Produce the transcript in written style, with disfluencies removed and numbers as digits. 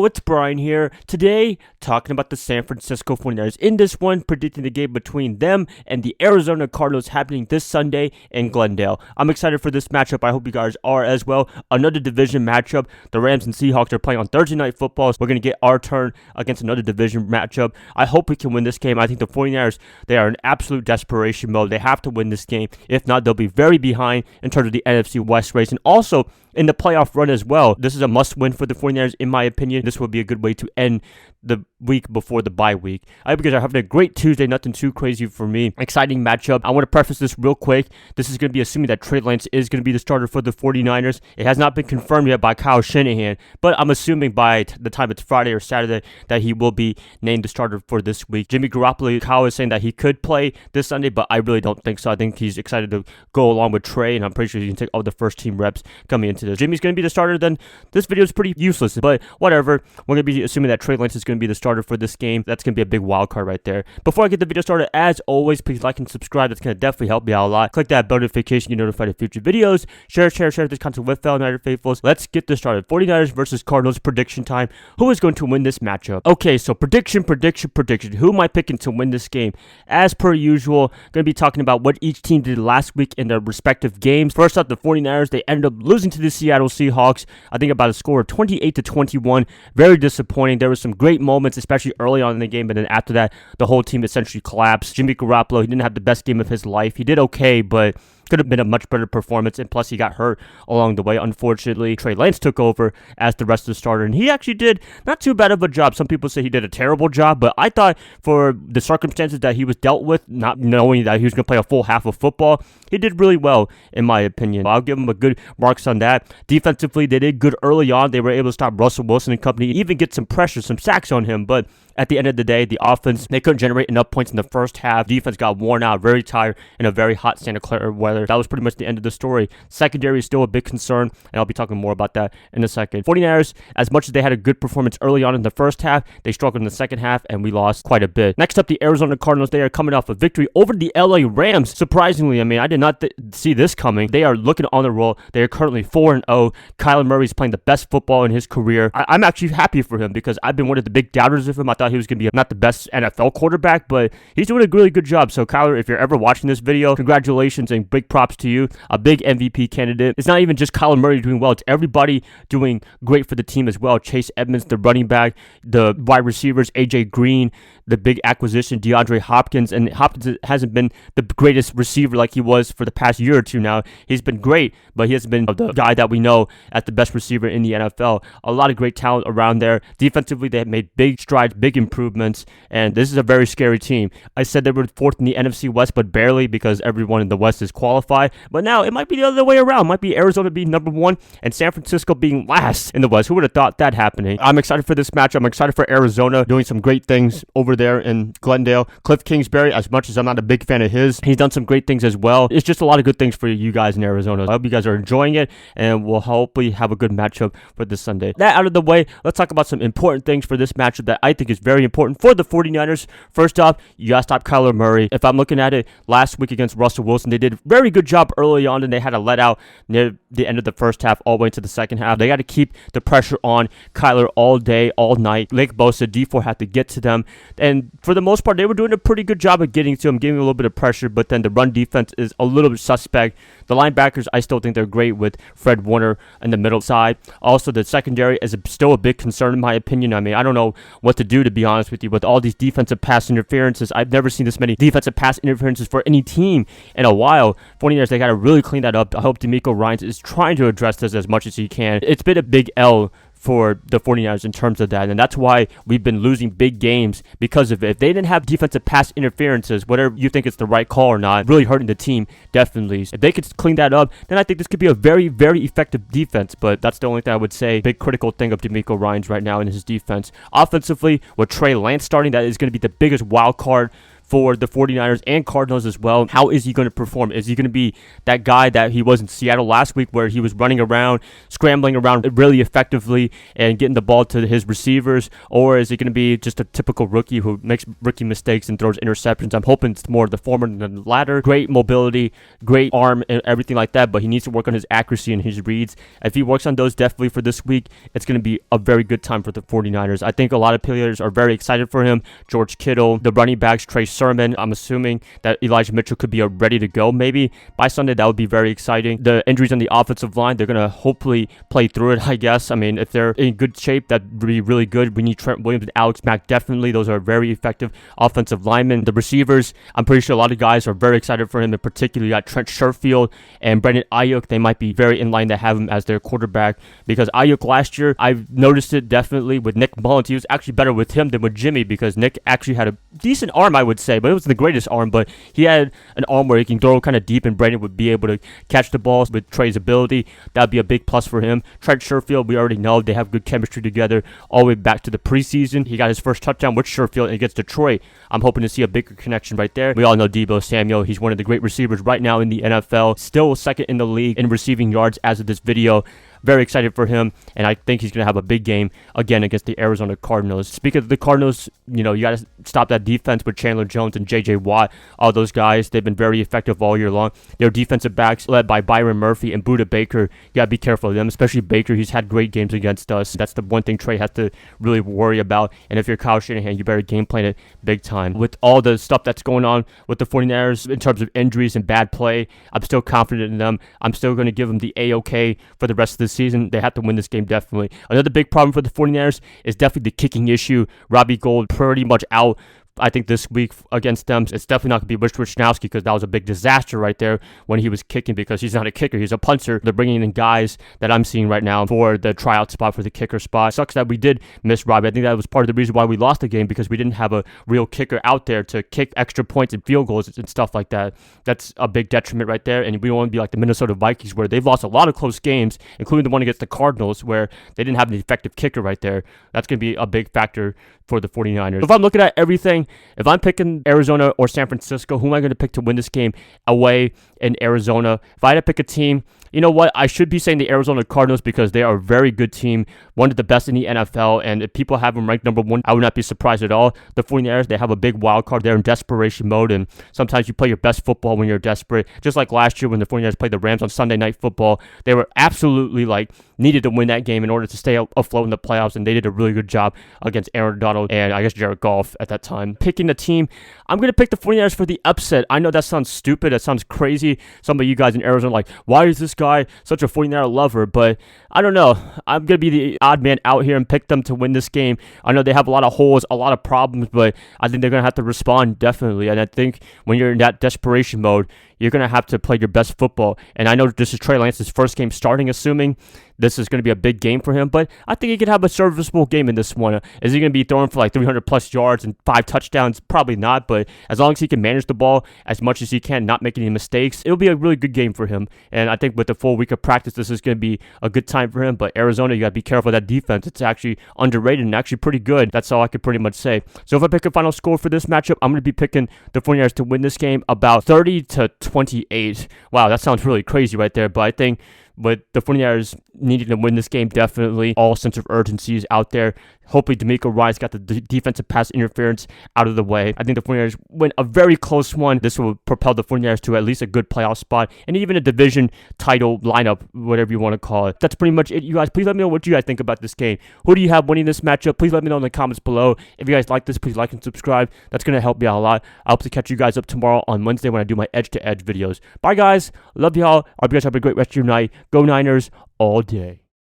it's Brian here. Today, talking about the San Francisco 49ers. In this one, predicting the game between them and the Arizona Cardinals happening this Sunday in Glendale. I'm excited for this matchup. I hope you guys are as well. Another division matchup. The Rams and Seahawks are playing on Thursday Night Football. So we're going to get our turn against another division matchup. I hope we can win this game. I think the 49ers, they are in absolute desperation mode. They have to win this game. If not, they'll be very behind in terms of the NFC West race. And also, in the playoff run as well. This is a must-win for the 49ers, in my opinion. This will be a good way to end the week before the bye week. I hope you guys are having a great Tuesday, nothing too crazy for me. Exciting matchup. I want to preface this real quick. This is going to be assuming that Trey Lance is going to be the starter for the 49ers. It has not been confirmed yet by Kyle Shanahan, but I'm assuming by the time it's Friday or Saturday that he will be named the starter for this week. Jimmy Garoppolo, Kyle is saying that he could play this Sunday, but I really don't think so. I think he's excited to go along with Trey, and I'm pretty sure he can take all the first team reps coming into this. Jimmy's going to be the starter, then this video is pretty useless, but whatever. We're going to be assuming that Trey Lance is going to be the starter for this game. That's going to be a big wild card right there. Before I get the video started, as always, please like and subscribe. That's going to definitely help me out a lot. Click that bell notification to get notified of future videos. Share this content with fellow Niner faithfuls. Let's get this started. 49ers versus Cardinals prediction time. Who is going to win this matchup? Okay, so prediction. Who am I picking to win this game? As per usual, going to be talking about what each team did last week in their respective games. First up, the 49ers, they ended up losing to the Seattle Seahawks. I think about a score of 28-21. Very disappointing. There were some great moments, especially early on in the game, but then after that, the whole team essentially collapsed. Jimmy Garoppolo, he didn't have the best game of his life. He did okay, but could have been a much better performance, and plus he got hurt along the way. Unfortunately, Trey Lance took over as the rest of the starter, and he actually did not too bad of a job. Some people say he did a terrible job, but I thought for the circumstances that he was dealt with, not knowing that he was going to play a full half of football, he did really well, in my opinion. I'll give him a good marks on that. Defensively, they did good early on. They were able to stop Russell Wilson and company, even get some pressure, some sacks on him, but at the end of the day, the offense, they couldn't generate enough points in the first half. Defense got worn out, very tired in a very hot Santa Clara weather. That was pretty much the end of the story. Secondary is still a big concern, and I'll be talking more about that in a second. 49ers, as much as they had a good performance early on in the first half, they struggled in the second half, and we lost quite a bit. Next up, the Arizona Cardinals. They are coming off a victory over the LA Rams. Surprisingly, I did not see this coming. They are looking on the roll. They are currently 4-0. Kyler Murray is playing the best football in his career. I'm actually happy for him because I've been one of the big doubters of him. I thought he was going to be not the best NFL quarterback, but he's doing a really good job. So Kyler, if you're ever watching this video, congratulations and big props to you. A big MVP candidate. It's not even just Kyler Murray doing well. It's everybody doing great for the team as well. Chase Edmonds, the running back, the wide receivers, AJ Green, the big acquisition, DeAndre Hopkins, and Hopkins hasn't been the greatest receiver like he was for the past year or two now. He's been great, but he hasn't been the guy that we know as the best receiver in the NFL. A lot of great talent around there. Defensively, they have made big strides, big improvements, and this is a very scary team. I said they were fourth in the NFC West, but barely because everyone in the West is qualified. But now it might be the other way around. It might be Arizona being number one and San Francisco being last in the West. Who would have thought that happening? I'm excited for this match. I'm excited for Arizona doing some great things over there in Glendale. Cliff Kingsbury, as much as I'm not a big fan of his, he's done some great things as well. It's just a lot of good things for you guys in Arizona. I hope you guys are enjoying it, and we'll hopefully have a good matchup for this Sunday. That out of the way, let's talk about some important things for this matchup that I think is very important for the 49ers. First off, you gotta stop Kyler Murray. If I'm looking at it, last week against Russell Wilson, they did a very good job early on, and they had a let out near the end of the first half all the way into the second half. They got to keep the pressure on Kyler all day, all night. Lake Bosa, D4 had to get to them, and for the most part, they were doing a pretty good job of getting to him, giving a little bit of pressure, but then the run defense is a little bit suspect. The linebackers, I still think they're great with Fred Warner in the middle side. Also, the secondary is still a big concern in my opinion. I don't know what to do, to be honest with you, with all these defensive pass interferences. I've never seen this many defensive pass interferences for any team in a while. 49ers, they got to really clean that up. I hope D'Amico Ryans is trying to address this as much as he can. It's been a big L for the 49ers in terms of that, and that's why we've been losing big games because of it. If they didn't have defensive pass interferences, whatever you think it's the right call or not, really hurting the team, definitely. If they could clean that up, then I think this could be a very, very effective defense, but that's the only thing I would say. Big critical thing of D'Amico Ryans right now in his defense. Offensively, with Trey Lance starting, that is going to be the biggest wild card for the 49ers and Cardinals as well. How is he going to perform? Is he going to be that guy that he was in Seattle last week where he was running around, scrambling around really effectively and getting the ball to his receivers? Or is he going to be just a typical rookie who makes rookie mistakes and throws interceptions? I'm hoping it's more the former than the latter. Great mobility, great arm and everything like that, but he needs to work on his accuracy and his reads. If he works on those definitely for this week, it's going to be a very good time for the 49ers. I think a lot of players are very excited for him. George Kittle, the running backs, Trey Sermon. I'm assuming that Elijah Mitchell could be ready to go maybe by Sunday. That would be very exciting. The injuries on the offensive line, they're going to hopefully play through it, I guess. I mean, if they're in good shape, that would be really good. We need Trent Williams and Alex Mack definitely. Those are very effective offensive linemen. The receivers, I'm pretty sure a lot of guys are very excited for him. In particular, you got Trent Sherfield and Brandon Ayuk. They might be very in line to have him as their quarterback because Ayuk last year, I've noticed it definitely with Nick Mullins. He was actually better with him than with Jimmy because Nick actually had a decent arm, I would say, but it wasn't the greatest arm, but he had an arm where he can throw kind of deep and Brandon would be able to catch the balls with Trey's ability. That'd be a big plus for him. Trent Sherfield, we already know they have good chemistry together all the way back to the preseason. He got his first touchdown with Sherfield against Detroit. I'm hoping to see a bigger connection right there. We all know Deebo Samuel. He's one of the great receivers right now in the NFL. Still second in the league in receiving yards as of this video. Very excited for him, and I think he's going to have a big game again against the Arizona Cardinals. Speaking of the Cardinals, you got to stop that defense with Chandler Jones and J.J. Watt. All those guys, they've been very effective all year long. Their defensive backs led by Byron Murphy and Budda Baker. You got to be careful of them, especially Baker. He's had great games against us. That's the one thing Trey has to really worry about, and if you're Kyle Shanahan, you better game plan it big time. With all the stuff that's going on with the 49ers in terms of injuries and bad play, I'm still confident in them. I'm still going to give them the A-OK for the rest of the season. They have to win this game definitely. Another big problem for the 49ers is definitely the kicking issue. Robbie Gould pretty much out. I think this week against them, it's definitely not going to be Rich Wisnowski because that was a big disaster right there when he was kicking because he's not a kicker, he's a punter. They're bringing in guys that I'm seeing right now for the tryout spot for the kicker spot. Sucks that we did miss Robbie. I think that was part of the reason why we lost the game because we didn't have a real kicker out there to kick extra points and field goals and stuff like that. That's a big detriment right there, and we don't want to be like the Minnesota Vikings where they've lost a lot of close games, including the one against the Cardinals where they didn't have an effective kicker right there. That's going to be a big factor for the 49ers. If I'm looking at everything, if I'm picking Arizona or San Francisco, who am I going to pick to win this game away in Arizona? If I had to pick a team, you know what? I should be saying the Arizona Cardinals because they are a very good team, one of the best in the NFL, and if people have them ranked number one, I would not be surprised at all. The 49ers, they have a big wild card. They're in desperation mode, and sometimes you play your best football when you're desperate. Just like last year when the 49ers played the Rams on Sunday Night Football, they were absolutely needed to win that game in order to stay afloat in the playoffs, and they did a really good job against Aaron Donald and I guess Jared Goff at that time. Picking the team, I'm going to pick the 49ers for the upset. I know that sounds stupid. That sounds crazy. Some of you guys in Arizona are like, why is this guy such a 49er lover? But I don't know. I'm going to be the odd man out here and pick them to win this game. I know they have a lot of holes, a lot of problems, but I think they're going to have to respond definitely. And I think when you're in that desperation mode, you're going to have to play your best football. And I know this is Trey Lance's first game starting, assuming this is going to be a big game for him, but I think he could have a serviceable game in this one. Is he going to be throwing for 300 plus yards and 5 touchdowns? Probably not, but as long as he can manage the ball as much as he can, not make any mistakes, it'll be a really good game for him. And I think with the full week of practice, this is going to be a good time for him. But Arizona, you got to be careful of that defense. It's actually underrated and actually pretty good. That's all I could pretty much say. So if I pick a final score for this matchup, I'm going to be picking the 49ers to win this game about 30-28. Wow, that sounds really crazy right there, but I think with the 49ers needing to win this game, definitely all sense of urgency is out there. Hopefully, D'Amico Ryan's got the defensive pass interference out of the way. I think the 49ers win a very close one. This will propel the 49ers to at least a good playoff spot and even a division title lineup, whatever you want to call it. That's pretty much it, you guys. Please let me know what you guys think about this game. Who do you have winning this matchup? Please let me know in the comments below. If you guys like this, please like and subscribe. That's going to help me out a lot. I hope to catch you guys up tomorrow on Wednesday when I do my edge-to-edge videos. Bye, guys. Love y'all. I hope you guys have a great rest of your night. Go Niners all day.